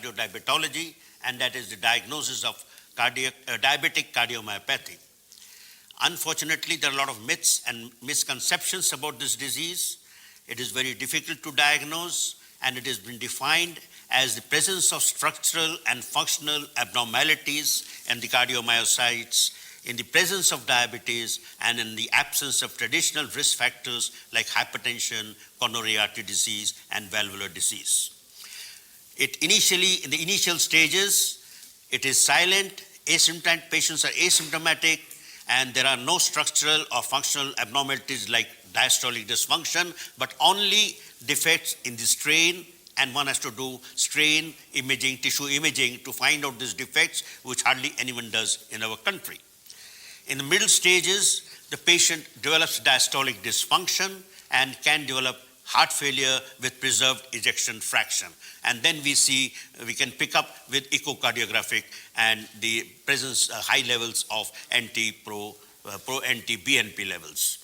cardiodiabetology, and that is the diagnosis of diabetic cardiomyopathy. Unfortunately, there are a lot of myths and misconceptions about this disease. It is very difficult to diagnose, and it has been defined as the presence of structural and functional abnormalities in the cardiomyocytes, in the presence of diabetes, and in the absence of traditional risk factors like hypertension, coronary artery disease, and valvular disease. In the initial stages, it is silent, asymptomatic, patients are asymptomatic, and there are no structural or functional abnormalities like diastolic dysfunction, but only defects in the strain, and one has to do strain imaging, tissue imaging to find out these defects, which hardly anyone does in our country. In the middle stages, the patient develops diastolic dysfunction and can develop heart failure with preserved ejection fraction. And then we can pick up with echocardiographic and the presence, high levels of pro-NT-BNP levels.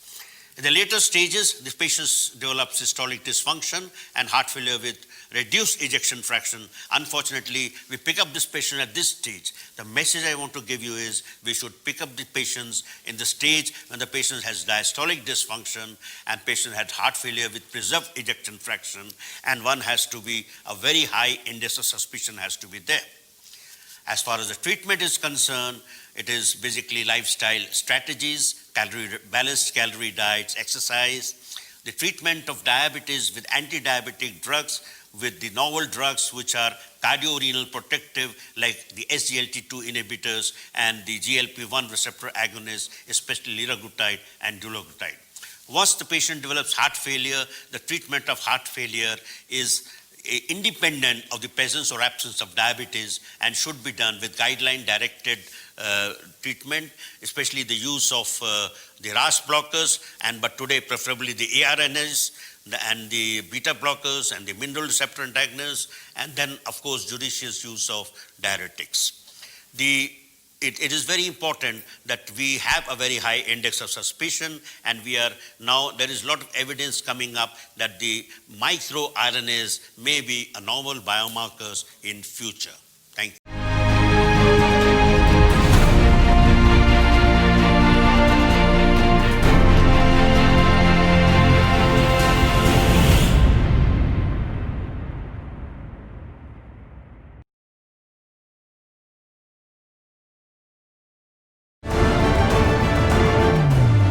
In the later stages, the patient develops systolic dysfunction and heart failure with reduced ejection fraction. Unfortunately, we pick up this patient at this stage. The message I want to give you is we should pick up the patients in the stage when the patient has diastolic dysfunction and patient had heart failure with preserved ejection fraction, and one has to be a very high index of suspicion has to be there. As far as the treatment is concerned, it is basically lifestyle strategies, balanced calorie diets, exercise, the treatment of diabetes with anti-diabetic drugs, with the novel drugs which are cardiorenal protective like the SGLT2 inhibitors and the GLP-1 receptor agonists, especially liraglutide and dulaglutide. Once the patient develops heart failure, the treatment of heart failure is independent of the presence or absence of diabetes and should be done with guideline-directed treatment, especially the use of the RAS blockers, but today preferably the ARNAs and the beta blockers and the mineral receptor antagonists, and then of course judicious use of diuretics. It is very important that we have a very high index of suspicion, and there is a lot of evidence coming up that the microRNAs may be a normal biomarkers in future. Thank you.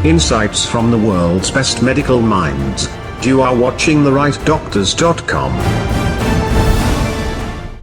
Insights from the world's best medical minds. You are watching therightdoctors.com.